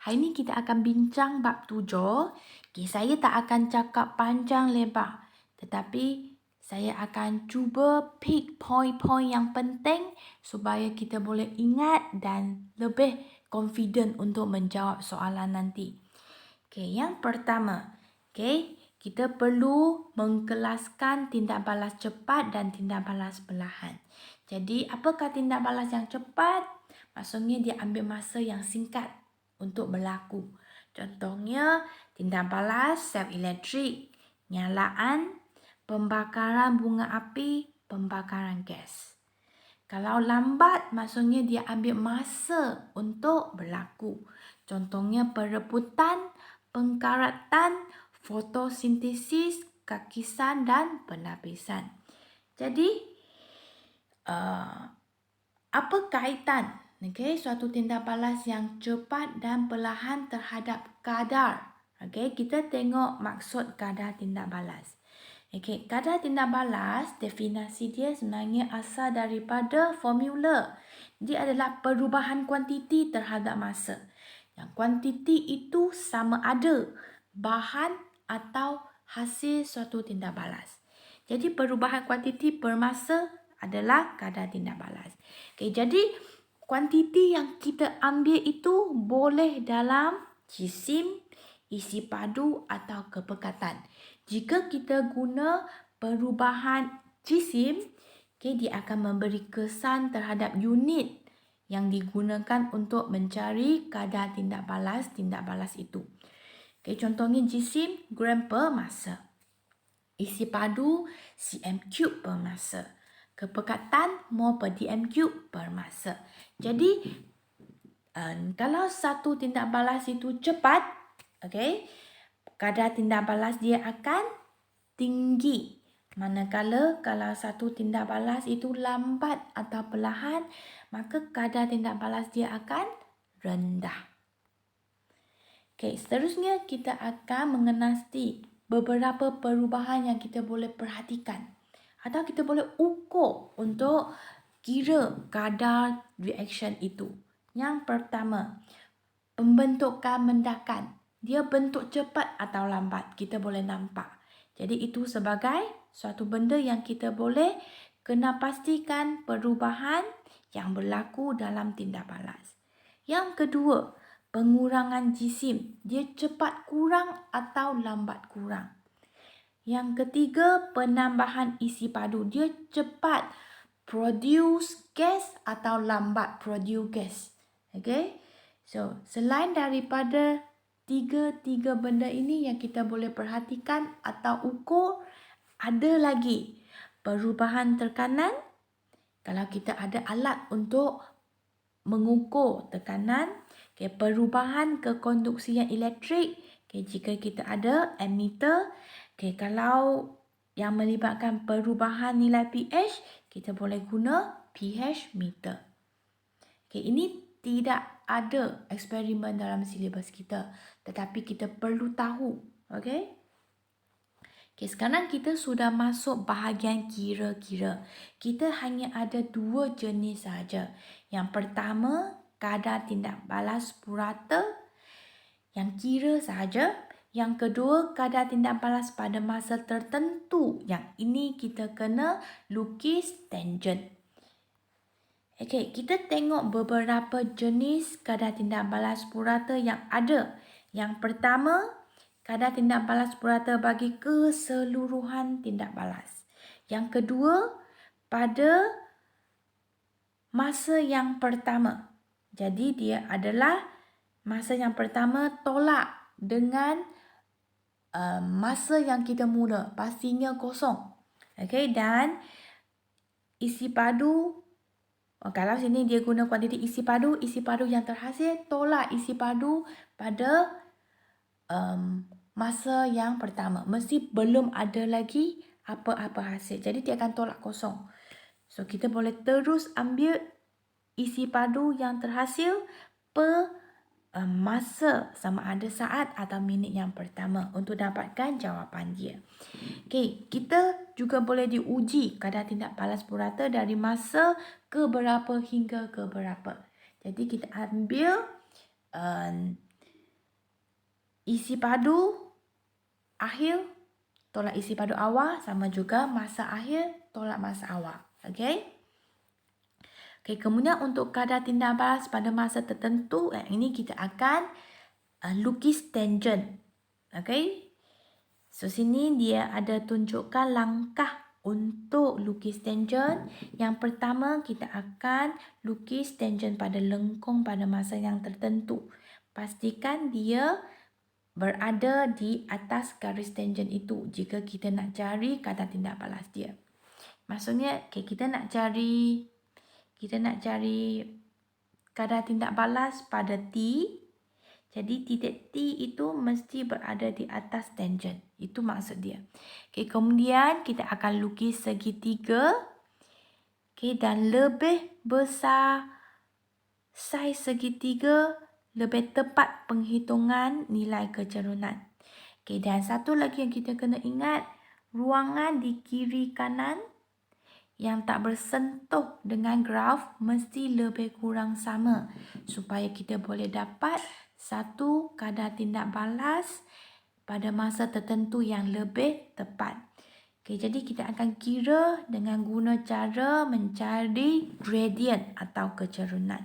Hari ni kita akan bincang bab 7. Okay, saya tak akan cakap panjang lebar. Tetapi saya akan cuba pick point-point yang penting supaya kita boleh ingat dan lebih confident untuk menjawab soalan nanti. Okay, yang pertama. Okay, kita perlu mengkelaskan tindak balas cepat dan tindak balas perlahan. Jadi, apakah tindak balas yang cepat? Maksudnya dia ambil masa yang singkat untuk berlaku. Contohnya, tindak balas sel elektrik, nyalaan, pembakaran bunga api, pembakaran gas. Kalau lambat, maksudnya dia ambil masa untuk berlaku. Contohnya perebutan, pengkaratan, fotosintesis, kakisan dan penapisan. Jadi, apa kaitan suatu tindak balas yang cepat dan perlahan terhadap kadar? Kita tengok maksud kadar tindak balas. Kadar tindak balas, definisi dia sebenarnya asal daripada formula. Dia adalah perubahan kuantiti terhadap masa. Yang kuantiti itu sama ada bahan atau hasil suatu tindak balas. Jadi perubahan kuantiti per masa adalah kadar tindak balas. Jadi kuantiti yang kita ambil itu boleh dalam jisim, isi padu atau kepekatan. Jika kita guna perubahan jisim, dia akan memberi kesan terhadap unit yang digunakan untuk mencari kadar tindak balas itu. Contohnya jisim, gram per masa. Isi padu, cm3 per masa. Kepekatan, mol per dm3 per masa. Jadi, kalau satu tindak balas itu cepat, kadar tindak balas dia akan tinggi. Manakala kalau satu tindak balas itu lambat atau perlahan, maka kadar tindak balas dia akan rendah. Seterusnya kita akan mengenasti beberapa perubahan yang kita boleh perhatikan atau kita boleh ukur untuk kira kadar reaction itu. Yang pertama, pembentukan mendakan. Dia bentuk cepat atau lambat, kita boleh nampak. Jadi itu sebagai suatu benda yang kita boleh kena pastikan perubahan yang berlaku dalam tindak balas. Yang kedua, pengurangan jisim. Dia cepat kurang atau lambat kurang. Yang ketiga, penambahan isi padu. Dia cepat produce gas atau lambat produce gas. So, selain daripada tiga benda ini yang kita boleh perhatikan atau ukur, ada lagi perubahan tekanan. Kalau kita ada alat untuk mengukur tekanan, perubahan kekonduksian elektrik, jika kita ada ammeter, kalau yang melibatkan perubahan nilai pH, kita boleh guna pH meter. Ini tidak ada eksperimen dalam silibus kita, tetapi kita perlu tahu. Sekarang kita sudah masuk bahagian kira-kira. Kita hanya ada 2 jenis sahaja. Yang pertama, kadar tindak balas purata yang kira sahaja. Yang kedua, kadar tindak balas pada masa tertentu. Yang ini kita kena lukis tangent. Kita tengok beberapa jenis kadar tindak balas purata yang ada. Yang pertama, kadar tindak balas purata bagi keseluruhan tindak balas. Yang kedua, pada masa yang pertama. Jadi dia adalah masa yang pertama tolak dengan masa yang kita mula. Pastinya kosong. Dan isi padu, kalau sini dia guna kuantiti isi padu yang terhasil tolak isi padu pada masa yang pertama. Mesti belum ada lagi apa-apa hasil. Jadi dia akan tolak kosong. So kita boleh terus ambil isi padu yang terhasil per masa sama ada saat atau minit yang pertama untuk dapatkan jawapan dia. Kita juga boleh diuji kadar tindak balas purata dari masa ke berapa hingga ke berapa. Jadi kita ambil isi padu akhir tolak isi padu awal, sama juga masa akhir tolak masa awal. Okey. Okey, kemudian untuk kadar tindak balas pada masa tertentu, ini kita akan lukis tangent. Okey. So sini dia ada tunjukkan langkah untuk lukis tangent. Yang pertama kita akan lukis tangent pada lengkung pada masa yang tertentu. Pastikan dia berada di atas garis tangent itu jika kita nak cari kadar tindak balas dia. Maksudnya kita nak cari kadar tindak balas pada T. Jadi titik T itu mesti berada di atas tangent. Itu maksud dia. Kemudian kita akan lukis segitiga. Dan lebih besar saiz segitiga, lebih tepat penghitungan nilai kecerunan. Dan satu lagi yang kita kena ingat, ruangan di kiri kanan yang tak bersentuh dengan graf mesti lebih kurang sama supaya kita boleh dapat satu kadar tindak balas pada masa tertentu yang lebih tepat. Jadi kita akan kira dengan guna cara mencari gradient atau kecerunan.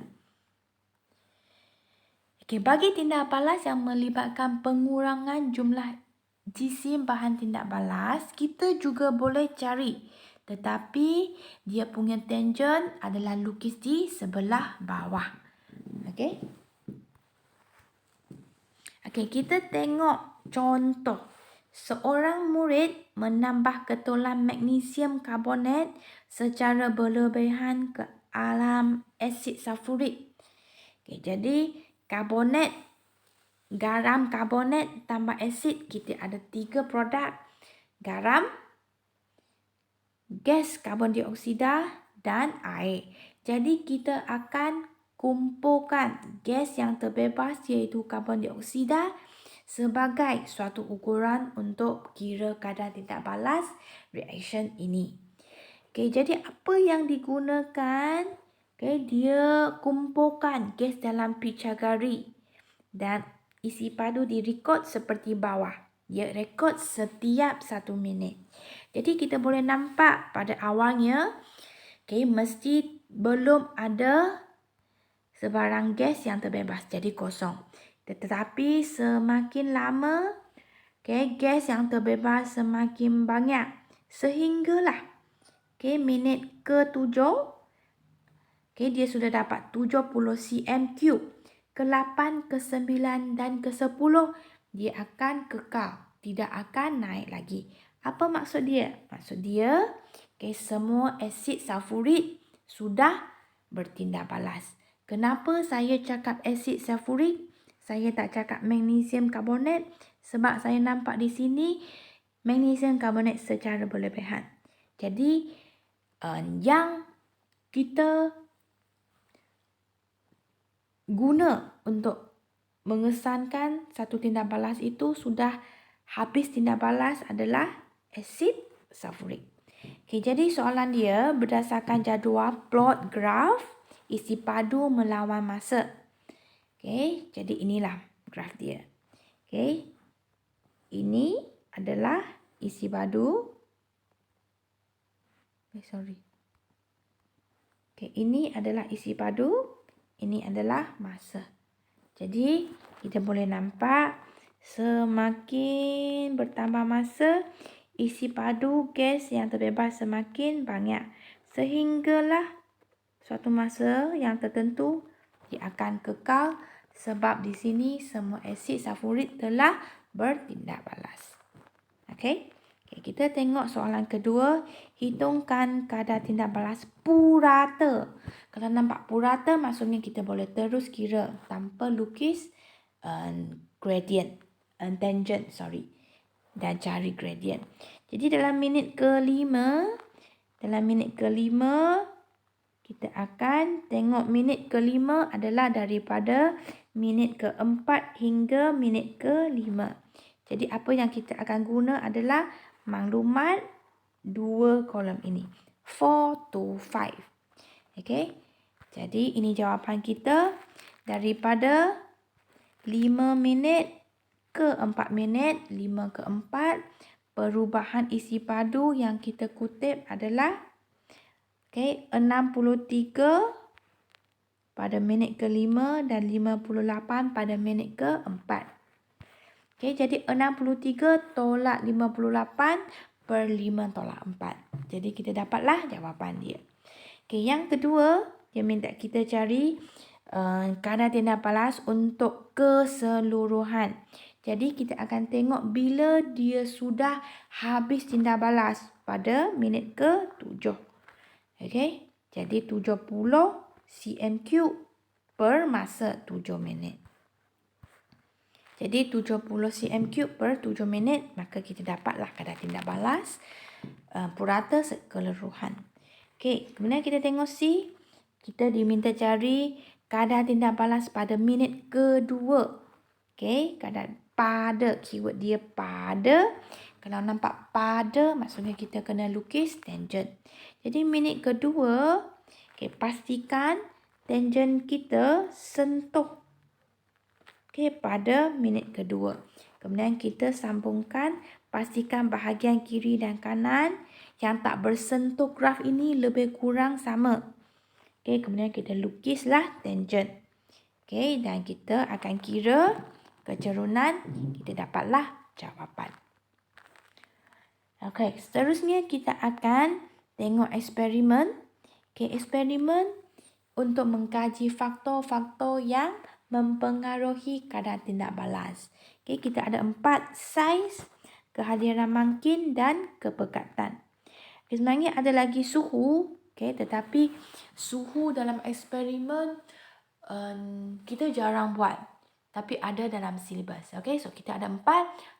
Bagi tindak balas yang melibatkan pengurangan jumlah jisim bahan tindak balas, kita juga boleh cari. Tetapi dia punya tangent adalah lukis di sebelah bawah. Okey. Kita tengok contoh. Seorang murid menambah ketolan magnesium karbonat secara berlebihan ke alam asid sulfurik. Jadi karbonat, garam karbonat tambah asid, kita ada 3 produk. Garam, gas karbon dioksida dan air. Jadi kita akan kumpulkan gas yang terbebas iaitu karbon dioksida sebagai suatu ukuran untuk kira kadar tindak balas reaction ini. Jadi apa yang digunakan? Dia kumpulkan gas dalam picagari dan isi padu direkod seperti bawah. Dia rekod setiap 1 minit. Jadi kita boleh nampak pada awalnya mesti belum ada sebarang gas yang terbebas, jadi kosong. Tetapi semakin lama gas yang terbebas semakin banyak sehinggalah minit ke-7 dia sudah dapat 70 cm3. Ke-8, ke-9 dan ke-10 dia akan kekal, tidak akan naik lagi. Apa maksud dia? Maksud dia semua asid sulfurik sudah bertindak balas. Kenapa saya cakap asid sulfurik? Saya tak cakap magnesium karbonat sebab saya nampak di sini magnesium karbonat secara berlebihan. Jadi yang kita guna untuk mengesankan satu tindak balas itu sudah habis tindak balas adalah asid sulfurik. Jadi soalan dia berdasarkan jadual plot graf isi padu melawan masa. Jadi inilah graf dia. Ini adalah isi padu. Ini adalah isi padu. Ini adalah masa. Jadi kita boleh nampak semakin bertambah masa, isi padu gas yang terbebas semakin banyak. Sehinggalah suatu masa yang tertentu dia akan kekal sebab di sini semua asid sulfurik telah bertindak balas. Kita tengok soalan kedua. Hitungkan kadar tindak balas purata. Kalau nampak purata maksudnya kita boleh terus kira tanpa lukis gradient, tangent, dan cari gradient. Jadi dalam minit ke-5, kita akan tengok minit ke-5 adalah daripada minit ke-4 hingga minit ke-5. Jadi apa yang kita akan guna adalah maklumat 2 kolom ini. 4 to 5. Jadi ini jawapan kita daripada 5 minit ke 4 minit, 5 ke 4. Perubahan isi padu yang kita kutip adalah 63 pada minit ke-5 dan 58 pada minit ke-4. Jadi 63 tolak 58 per 5 tolak 4. Jadi kita dapatlah jawapan dia. Yang kedua, dia minta kita cari kadar tindak balas untuk keseluruhan. Jadi kita akan tengok bila dia sudah habis tindak balas pada minit ke-7. Jadi 70 cm3 per masa 7 minit. Jadi 70 cm3 per 7 minit, maka kita dapatlah kadar tindak balas purata keseluruhan. Kemudian kita tengok C. Kita diminta cari kadar tindak balas pada minit kedua. Kadar pada, keyword dia pada. Kalau nampak pada, maksudnya kita kena lukis tangent. Jadi minit kedua, pastikan tangent kita sentuh pada minit kedua. Kemudian kita sambungkan, pastikan bahagian kiri dan kanan yang tak bersentuh graf ini lebih kurang sama. Kemudian kita lukislah tangent. Dan kita akan kira kecerunan, kita dapatlah jawapan. Seterusnya kita akan tengok eksperimen. Eksperimen untuk mengkaji faktor-faktor yang mempengaruhi kadar tindak balas. Kita ada 4 saiz, kehadiran makin dan kepekatan. Sebenarnya ada lagi suhu, tetapi suhu dalam eksperimen kita jarang buat, tapi ada dalam silibus. So kita ada 4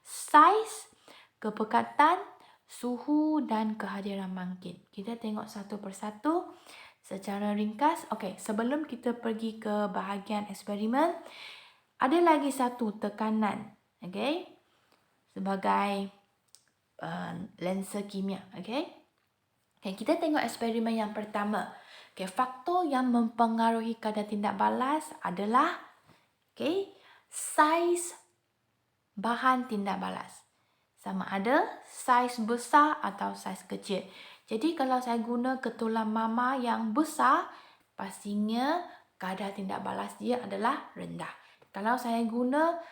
saiz, kepekatan, suhu dan kehadiran makin. Kita tengok satu persatu secara ringkas. Sebelum kita pergi ke bahagian eksperimen, ada lagi satu tekanan, sebagai lensa kimia. Kita tengok eksperimen yang pertama. Faktor yang mempengaruhi kadar tindak balas adalah saiz bahan tindak balas. Sama ada saiz besar atau saiz kecil. Jadi kalau saya guna ketulan mama yang besar, pastinya kadar tindak balas dia adalah rendah. Kalau saya guna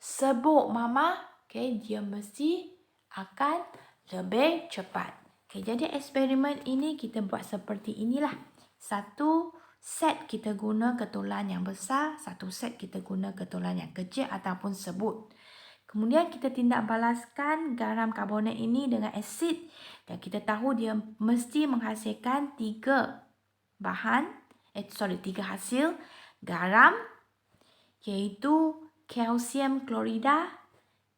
sebuk mama, dia mesti akan lebih cepat. Jadi eksperimen ini kita buat seperti inilah. Satu set kita guna ketulan yang besar, satu set kita guna ketulan yang kecil ataupun sebut. Kemudian kita tindak balaskan garam karbonat ini dengan asid. Dan kita tahu dia mesti menghasilkan 3 hasil garam, iaitu kalsium klorida.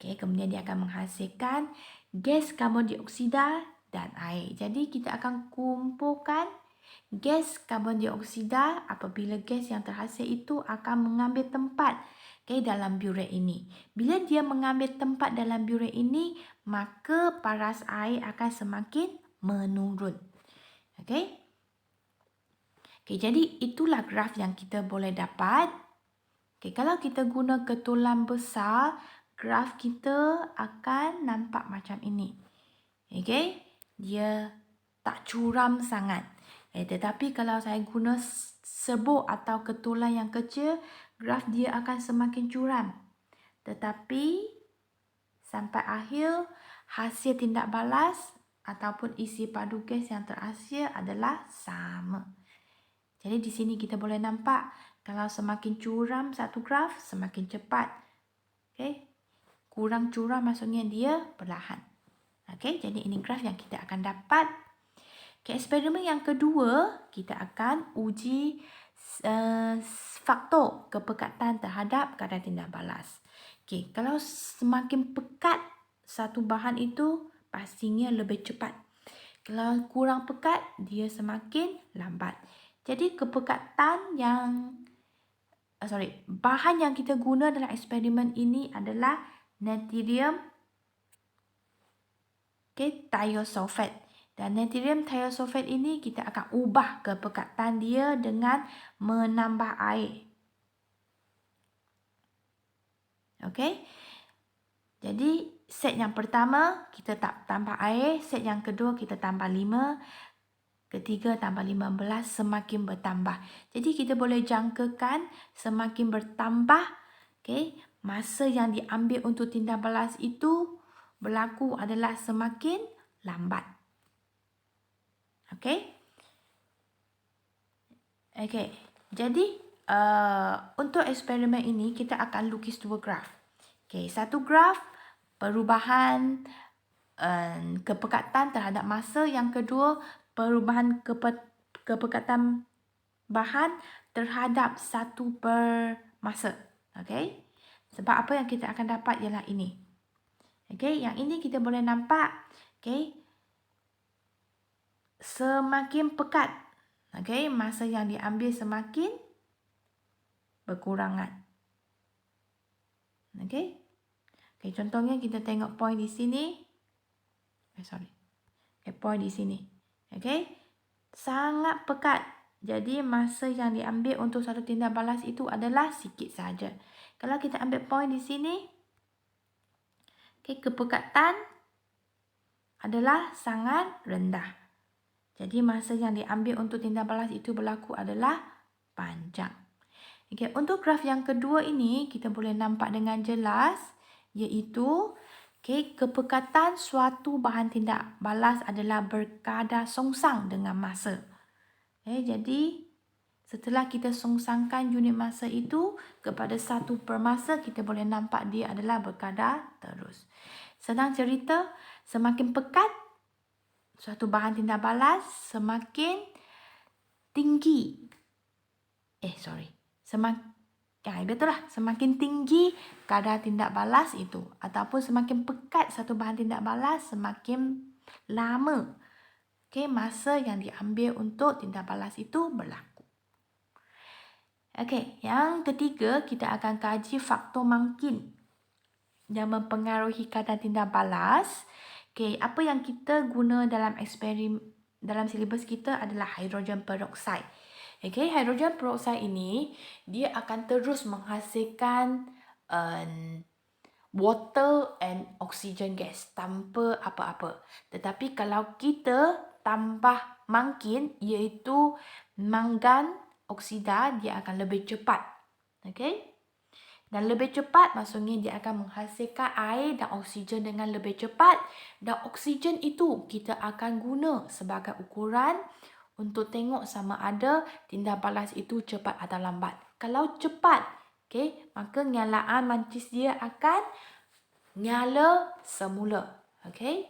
Kemudian dia akan menghasilkan gas karbon dioksida dan air. Jadi kita akan kumpulkan gas karbon dioksida apabila gas yang terhasil itu akan mengambil tempat dalam buret ini. Bila dia mengambil tempat dalam buret ini, maka paras air akan semakin menurun. Jadi itulah graf yang kita boleh dapat. Kalau kita guna ketulan besar, graf kita akan nampak macam ini. Dia tak curam sangat. Tetapi kalau saya guna sebuk atau ketulan yang kecil, graf dia akan semakin curam. Tetapi sampai akhir, hasil tindak balas ataupun isi padu gas yang terhasil adalah sama. Jadi di sini kita boleh nampak, kalau semakin curam satu graf, semakin cepat. Kurang curam maksudnya dia perlahan. Jadi ini graf yang kita akan dapat. Eksperimen yang kedua, kita akan uji faktor kepekatan terhadap kadar tindak balas. Kalau semakin pekat satu bahan itu, pastinya lebih cepat. Kalau kurang pekat, dia semakin lambat. Jadi bahan yang kita guna dalam eksperimen ini adalah natrium thiosulfate. Dan natrium thiosulfate ini kita akan ubah kepekatan dia dengan menambah air. Okey. Jadi set yang pertama kita tak tambah air, set yang kedua kita tambah 5, ketiga tambah 15 semakin bertambah. Jadi kita boleh jangkakan semakin bertambah, okey, masa yang diambil untuk tindak balas itu berlaku adalah semakin lambat. Okey. Okey. Jadi untuk eksperimen ini kita akan lukis dua graf. Okey, satu graf perubahan kepekatan terhadap masa, yang kedua perubahan kepekatan bahan terhadap satu per masa. Okey. Sebab apa yang kita akan dapat ialah ini. Okey, yang ini kita boleh nampak, okey, semakin pekat, okey, masa yang diambil semakin berkurangan. Okey. Okey, contohnya kita tengok point di sini. Point di sini. Okey. Sangat pekat. Jadi masa yang diambil untuk satu tindak balas itu adalah sikit saja. Kalau kita ambil point di sini, okey, kepekatan adalah sangat rendah. Jadi masa yang diambil untuk tindak balas itu berlaku adalah panjang. Okey, untuk graf yang kedua ini kita boleh nampak dengan jelas, iaitu okey, kepekatan suatu bahan tindak balas adalah berkadar songsang dengan masa. Okey, jadi setelah kita songsangkan unit masa itu kepada 1 per masa, kita boleh nampak dia adalah berkadar terus. Senang cerita, semakin pekat suatu bahan tindak balas, semakin tinggi. Semakin tinggi kadar tindak balas itu. Ataupun semakin pekat satu bahan tindak balas, semakin lama, okey, masa yang diambil untuk tindak balas itu berlaku. Okey, yang ketiga kita akan kaji faktor mangkin yang mempengaruhi kadar tindak balas. Okey, apa yang kita guna dalam eksperimen dalam silibus kita adalah hidrogen peroksida. Okey, hidrogen peroksida ini dia akan terus menghasilkan water and oxygen gas tanpa apa-apa. Tetapi kalau kita tambah mangkin, iaitu mangan oksida, dia akan lebih cepat. Okey. Dan lebih cepat maksudnya dia akan menghasilkan air dan oksigen dengan lebih cepat. Dan oksigen itu kita akan guna sebagai ukuran untuk tengok sama ada tindak balas itu cepat atau lambat. Kalau cepat, okey, maka nyalaan mancis dia akan nyala semula. Okey.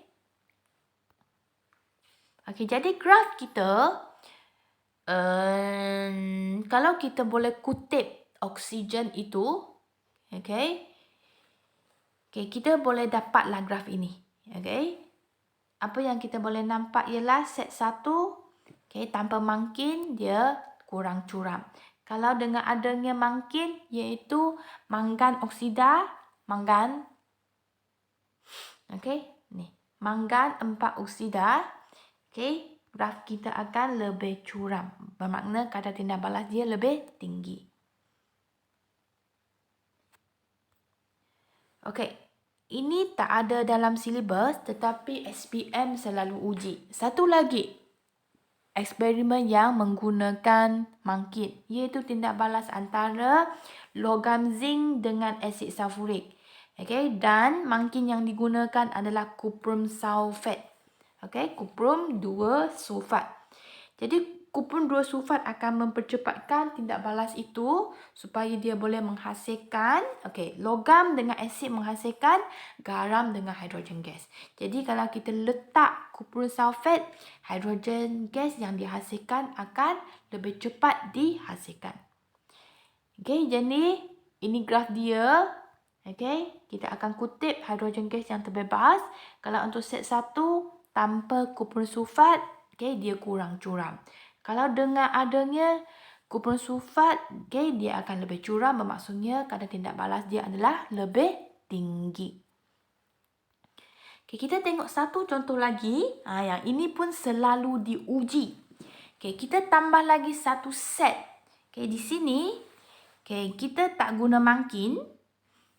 Okey, jadi graf kita, kalau kita boleh kutip oksigen itu, okey, kita boleh dapatlah graf ini. Okey. Apa yang kita boleh nampak ialah set 1, okey, tanpa mangkin dia kurang curam. Kalau dengan adanya mangkin, iaitu mangan oksida, mangan, okey, ni, mangan 4 oksida, okey, graf kita akan lebih curam. Bermakna kadar tindak balas dia lebih tinggi. Okey, ini tak ada dalam silibus tetapi SPM selalu uji. Satu lagi eksperimen yang menggunakan mangkit, iaitu tindak balas antara logam zinc dengan asid sulfurik. Okey, dan mangkin yang digunakan adalah kuprum sulfat. Okey, kuprum 2 sulfat. Jadi kuprum 2 sulfat akan mempercepatkan tindak balas itu supaya dia boleh menghasilkan, okey, logam dengan asid menghasilkan garam dengan hidrogen gas. Jadi kalau kita letak kuprum sulfat, hidrogen gas yang dihasilkan akan lebih cepat dihasilkan. Okey, jadi ini graf dia. Okey, kita akan kutip hidrogen gas yang terbebas. Kalau untuk set 1 tanpa kuprum sulfat, okey, dia kurang curam. Kalau dengan adanya kuprum sulfat, okey, dia akan lebih curam, bermaksudnya kadar tindak balas dia adalah lebih tinggi. Okay, kita tengok satu contoh lagi. Yang ini pun selalu diuji. Okay, kita tambah lagi satu set. Okay, di sini, okay, kita tak guna mangkin.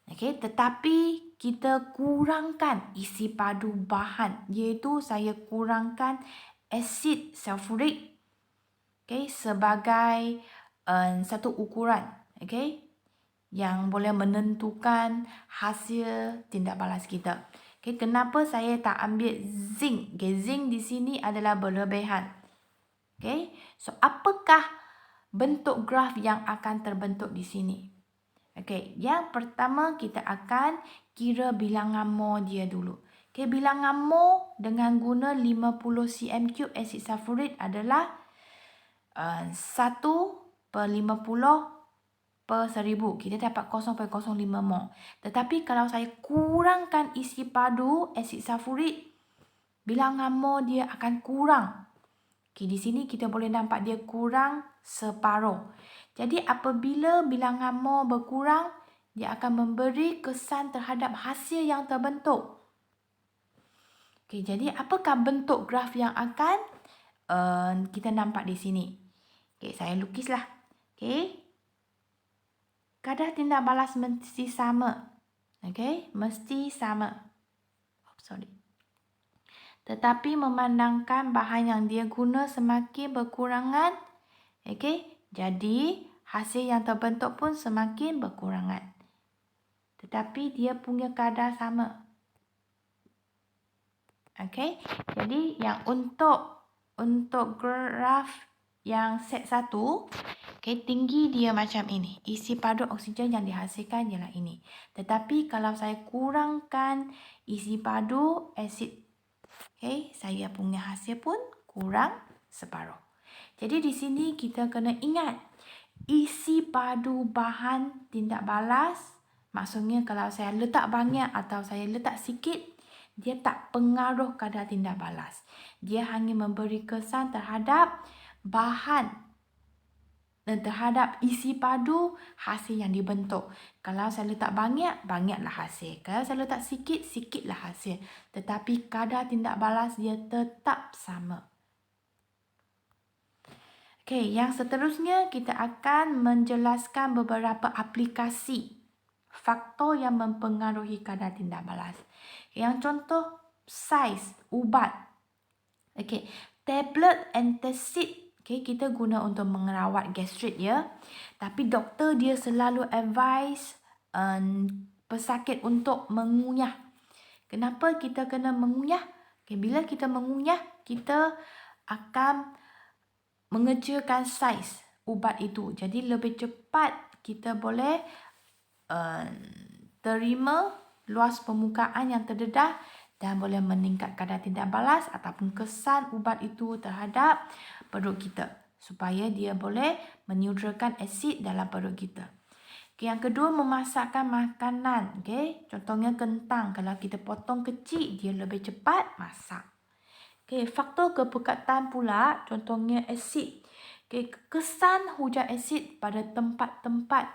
Okey, tetapi kita kurangkan isi padu bahan, iaitu saya kurangkan asid sulfurik, okey, sebagai satu ukuran, okey, yang boleh menentukan hasil tindak balas kita. Okey, kenapa saya tak ambil zinc? Okey, zinc di sini adalah berlebihan. Okey, so apakah bentuk graf yang akan terbentuk di sini? Okey, yang pertama kita akan kira bilangan mol dia dulu. Okey, bilangan mol dengan guna 50 cm3 asid sulfurik adalah 1/50/1000. Kita dapat 0.05 mol. Tetapi kalau saya kurangkan isi padu asid sulfurik, bilangan mol dia akan kurang. Okey, di sini kita boleh nampak dia kurang separuh. Jadi apabila bilangan mol berkurang, dia akan memberi kesan terhadap hasil yang terbentuk. Okey, jadi apakah bentuk graf yang akan kita nampak di sini? Okey, saya lukislah. Okey. Kadar tindak balas mesti sama. Okey, mesti sama. Tetapi memandangkan bahan yang dia guna semakin berkurangan, okey, jadi hasil yang terbentuk pun semakin berkurangan. Tetapi dia punya kadar sama. Okey, jadi yang untuk graf yang set 1, okey, tinggi dia macam ini. Isi padu oksigen yang dihasilkan ialah ini. Tetapi kalau saya kurangkan isi padu asid, okey, saya punya hasil pun kurang separuh. Jadi di sini kita kena ingat isi padu bahan tindak balas. Maksudnya kalau saya letak banyak atau saya letak sikit, dia tak pengaruh kadar tindak balas. Dia hanya memberi kesan terhadap bahan dan terhadap isi padu hasil yang dibentuk. Kalau saya letak banyak, banyaklah hasil. Kalau saya letak sikit, sikitlah hasil. Tetapi kadar tindak balas dia tetap sama. Okey, yang seterusnya kita akan menjelaskan beberapa aplikasi faktor yang mempengaruhi kadar tindak balas. Yang contoh, saiz ubat. Okey, tablet antacid, okey, kita guna untuk merawat gastrit ya. Tapi doktor dia selalu advise pesakit untuk mengunyah. Kenapa kita kena mengunyah? Okay, bila kita mengunyah, kita akan mengecilkan saiz ubat itu. Jadi lebih cepat kita boleh terima luas permukaan yang terdedah dan boleh meningkat kadar tindak balas ataupun kesan ubat itu terhadap perut kita supaya dia boleh menetralkan asid dalam perut kita. Okay, yang kedua, memasakkan makanan. Okay, contohnya kentang. Kalau kita potong kecil, dia lebih cepat masak. Okay, faktor kepekatan pula, contohnya asid. Okay, kesan hujan asid pada tempat-tempat,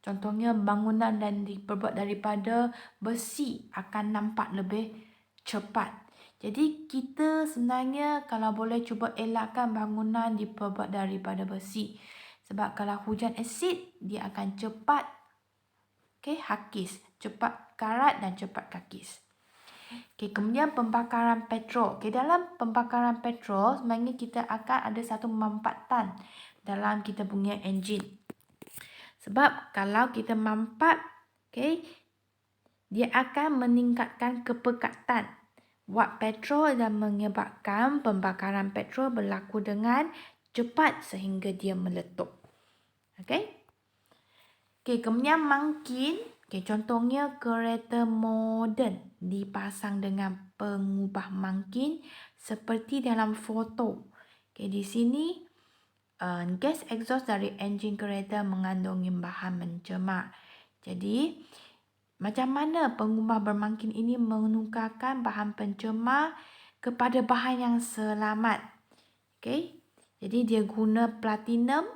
contohnya bangunan dan diperbuat daripada besi akan nampak lebih cepat. Jadi kita sebenarnya kalau boleh cuba elakkan bangunan diperbuat daripada besi. Sebab kalau hujan asid, dia akan cepat hakis, cepat karat dan cepat kakis. Kemudian pembakaran petrol. Dalam pembakaran petrol, sebenarnya kita akan ada satu mampatan dalam kita punya enjin. Sebab kalau kita mampat, dia akan meningkatkan kepekatan wap petrol dan menyebabkan pembakaran petrol berlaku dengan cepat sehingga dia meletup. Kemudian mangkin, contohnya kereta moden dipasang dengan pengubah mangkin seperti dalam foto. Di sini gas exhaust dari enjin kereta mengandungi bahan pencemar. Jadi macam mana pengubah bermangkin ini menukarkan bahan pencemar kepada bahan yang selamat. Jadi dia guna platinum.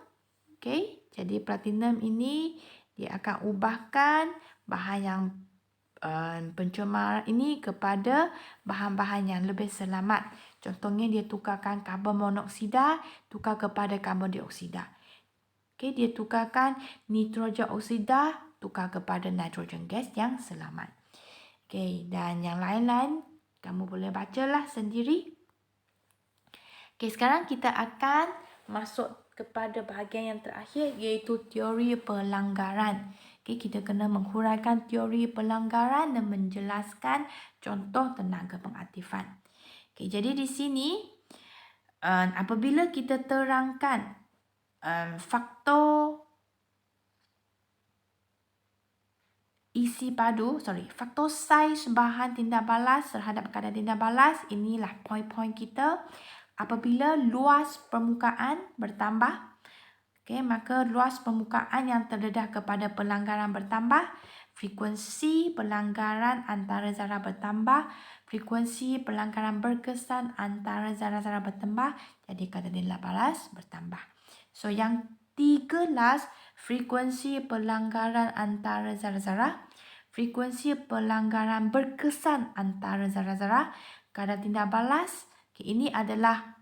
Jadi platinum ini dia akan ubahkan bahan yang pencemar ini kepada bahan-bahan yang lebih selamat. Contohnya dia tukarkan karbon monoksida tukar kepada karbon dioksida. Dia tukarkan nitrogen oksida tukar kepada nitrogen gas yang selamat. Okey, dan yang lain-lain kamu boleh bacalah sendiri. Okey, sekarang kita akan masuk kepada bahagian yang terakhir iaitu teori pelanggaran. Okey, kita kena menghuraikan teori pelanggaran dan menjelaskan contoh tenaga pengaktifan. Okey, jadi di sini apabila kita terangkan faktor faktor saiz bahan tindak balas terhadap kadar tindak balas, inilah poin-poin kita. Apabila luas permukaan bertambah, okay, maka luas permukaan yang terdedah kepada pelanggaran bertambah, frekuensi pelanggaran antara zarah bertambah, frekuensi pelanggaran berkesan antara zarah-zarah bertambah, jadi kadar tindak balas bertambah. So yang 13, frekuensi pelanggaran antara zarah-zarah, frekuensi pelanggaran berkesan antara zarah-zarah, kadar tindak balas. Okay, ini adalah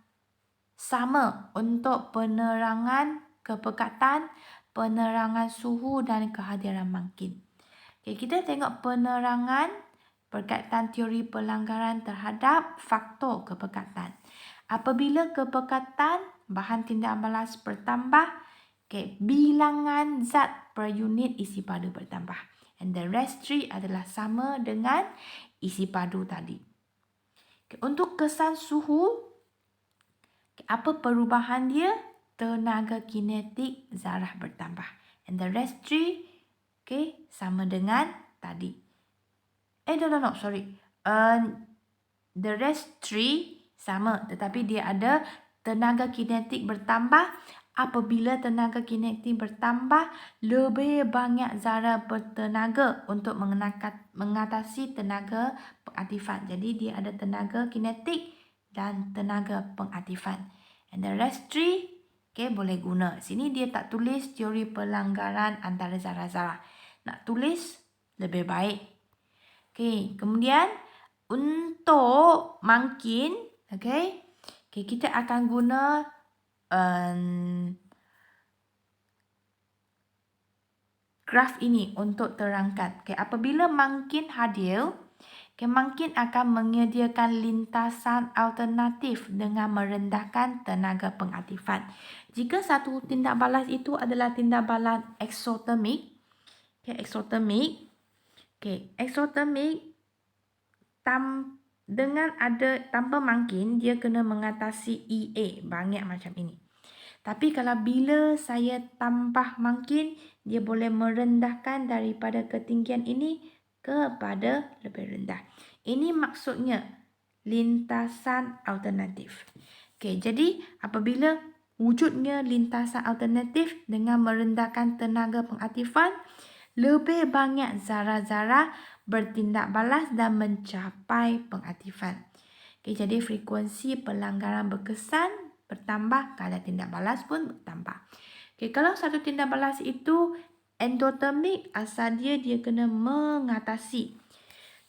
sama untuk penerangan kepekatan, penerangan suhu dan kehadiran makin. Okay, kita tengok penerangan berkaitan teori pelanggaran terhadap faktor kepekatan. Apabila kepekatan bahan tindak balas bertambah, okay, bilangan zat per unit isi padu bertambah. And the rest adalah sama dengan isi padu tadi. Okay, untuk kesan suhu, apa perubahan dia? Tenaga kinetik zarah bertambah. And the rest okay, sama dengan tadi. Sorry. The rest sama, tetapi dia ada tenaga kinetik bertambah. Apabila tenaga kinetik bertambah, lebih banyak zarah bertenaga untuk mengatasi tenaga pengaktifan. Jadi dia ada tenaga kinetik dan tenaga pengaktifan. And the rest okay, boleh guna. Sini dia tak tulis teori pelanggaran antara zarah-zarah. Nak tulis lebih baik. Okay, kemudian untuk makin, okay, kita akan guna graf ini untuk terangkan. Okay, apabila makin hadir, makin akan menyediakan lintasan alternatif dengan merendahkan tenaga pengaktifan. Jika satu tindak balas itu adalah tindak balas eksotermik, eksotermik dengan ada tanpa makin, dia kena mengatasi EA banyak macam ini. Tapi kalau bila saya tambah makin, dia boleh merendahkan daripada ketinggian ini kepada lebih rendah. Ini maksudnya lintasan alternatif. Okey, jadi apabila wujudnya lintasan alternatif dengan merendahkan tenaga pengaktifan, lebih banyak zarah-zarah bertindak balas dan mencapai pengaktifan. Okey, jadi frekuensi pelanggaran berkesan bertambah, kadar tindak balas pun bertambah. Okey, kalau satu tindak balas itu endotermik, asal dia kena mengatasi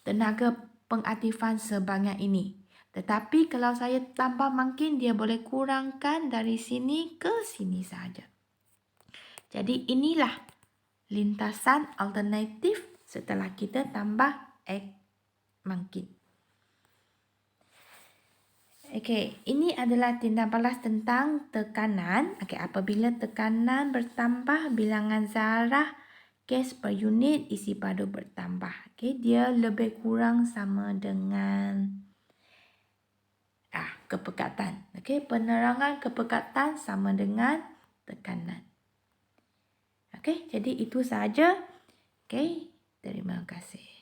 tenaga pengaktifan sebanyak ini. Tetapi kalau saya tambah makin, dia boleh kurangkan dari sini ke sini saja. Jadi inilah lintasan alternatif setelah kita tambah makin. Okey, ini adalah tindak balas tentang tekanan. Okey, apabila tekanan bertambah, bilangan zarah gas per unit isi padu bertambah. Okey, dia lebih kurang sama dengan kepekatan. Okey, penerangan kepekatan sama dengan tekanan. Okey, jadi itu sahaja. Okey, terima kasih.